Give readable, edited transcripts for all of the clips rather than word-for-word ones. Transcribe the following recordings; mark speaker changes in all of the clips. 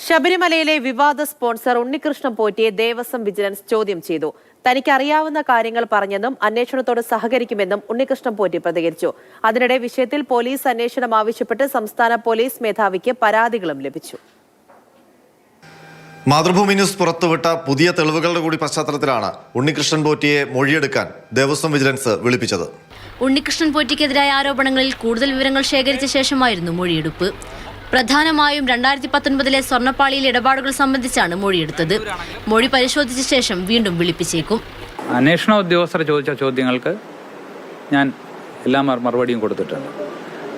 Speaker 1: ശബരിമലയിലെ വിവാദ sponsor Unnikrishnan പോറ്റിയെ Devaswom vigilance ചോദ്യം ചെയ്തു. തനിക്കറിയാവുന്ന കാര്യങ്ങൾ പറഞ്ഞെന്നും അന്വേഷണത്തോട് സഹകരിക്കുമെന്നും ഉണ്ണികൃഷ്ണൻ പോറ്റി പ്രതികരിച്ചു. അതിനിടെ വിഷയത്തിൽ പോലീസ് അന്വേഷണം ആവശ്യപ്പെട്ട് സംസ്ഥാന പോലീസ് മേധാവിക്ക് പരാതികളും ലഭിച്ചു.
Speaker 2: മാതൃഭൂമി ന്യൂസ് പുറത്തുവിട്ട പുതിയ തെളിവുകളുടെ കൂടി പശ്ചാത്തലത്തിലാണ് ഉണ്ണികൃഷ്ണൻ പോറ്റിയെ മൊഴിയെടുക്കാൻ ദേവസ്വം വിജിലൻസ് വിളിപ്പിച്ചത്.
Speaker 3: ഉണ്ണികൃഷ്ണൻ പോറ്റിക്കെതിരായ ആരോപണങ്ങളിൽ കൂടുതൽ വിവരങ്ങൾ ശേഖരിച്ച ശേഷമായിരുന്നു മൊഴിയെടുപ്പ്. പ്രധാനമായും 2019 സ്വർണ്ണപ്പാളിയിലെ ഇടപാടുകൾ സംബന്ധിച്ചാണ് മൊഴിയെടുത്തത്. മൊഴി പരിശോധിച്ച ശേഷം വീണ്ടും വിളിപ്പിച്ചേക്കും.
Speaker 4: അന്വേഷണ ഉദ്യോഗസ്ഥർ ചോദിച്ച ചോദ്യങ്ങൾക്ക് ഞാൻ എല്ലാ മറുപടിയും കൊടുത്തിട്ടുണ്ട്.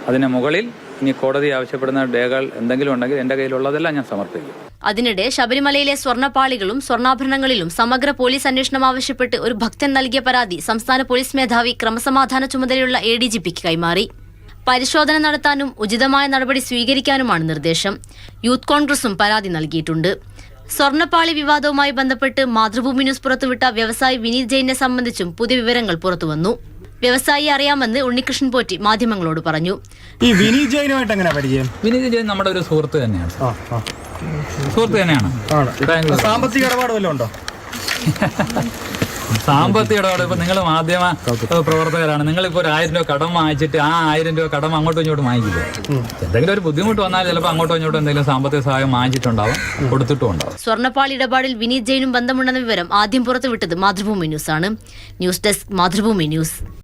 Speaker 4: അതിന് മുകളിൽ ഇനി കോടതി ആവശ്യപ്പെടുന്ന രേഖകൾ എന്തെങ്കിലും ഉണ്ടെങ്കിൽ എൻ്റെ കയ്യിലുള്ളതെല്ലാം ഞാൻ സമർപ്പിക്കും.
Speaker 3: അതിനിടെ ശബരിമലയിലെ സ്വർണ്ണപ്പാളികളും സ്വർണ്ണാഭരണങ്ങളിലും സമഗ്ര പോലീസ് അന്വേഷണം ആവശ്യപ്പെട്ട് ഒരു ഭക്തൻ നൽകിയ പരാതി സംസ്ഥാന പോലീസ് മേധാവി ക്രമസമാധാന ചുമതലയുള്ള ADGPക്ക് കൈമാറി. പരിശോധന നടത്താനും ഉചിതമായ നടപടി സ്വീകരിക്കാനുമാണ് നിർദ്ദേശം. യൂത്ത് കോൺഗ്രസും പരാതി നൽകിയിട്ടുണ്ട്. സ്വർണ്ണപ്പാളി വിവാദവുമായി ബന്ധപ്പെട്ട് മാതൃഭൂമി ന്യൂസ് പുറത്തുവിട്ട വ്യവസായി വിനീത് ജെയിനെ സംബന്ധിച്ചും പുതിയ വിവരങ്ങൾ പുറത്തുവന്നു. വ്യവസായിയെ അറിയാമെന്ന് ഉണ്ണികൃഷ്ണൻ പോറ്റി മാധ്യമങ്ങളോട് പറഞ്ഞു.
Speaker 5: ഈ വിനീത് ജെയിനുമായിട്ട് എങ്ങനെ പരിചയം?
Speaker 4: വിനീത് ജെയിൻ നമ്മുടെ ഒരു സുഹൃത്ത് തന്നെയാണ്.
Speaker 5: സാമ്പത്തിക ഇടപാട് വല്ലതും ഉണ്ടോ?
Speaker 4: സാമ്പത്തിക ഇടപാട് ഇപ്പൊ നിങ്ങൾ മാധ്യമ പ്രവർത്തകരാണ്. നിങ്ങളിപ്പോ 1000 രൂപ കടം വാങ്ങിച്ചിട്ട് ആ 1000 രൂപ കടം അങ്ങോട്ടും ഇങ്ങോട്ടും വാങ്ങിക്കില്ല. എന്തെങ്കിലും ഒരു ബുദ്ധിമുട്ട് വന്നാൽ ചിലപ്പോൾ അങ്ങോട്ടും ഇങ്ങോട്ടും എന്തെങ്കിലും സാമ്പത്തിക സഹായം വാങ്ങിച്ചിട്ടുണ്ടാവും, കൊടുത്തിട്ടും ഉണ്ടാവും.
Speaker 3: സ്വർണ്ണപ്പാളി ഇടപാടിൽ വിനീത് ജെയിനും ബന്ധമുണ്ടെന്ന വിവരം ആദ്യം പുറത്തുവിട്ടത് മാതൃഭൂമി ന്യൂസാണ്. News desk, Mathrubhumi news.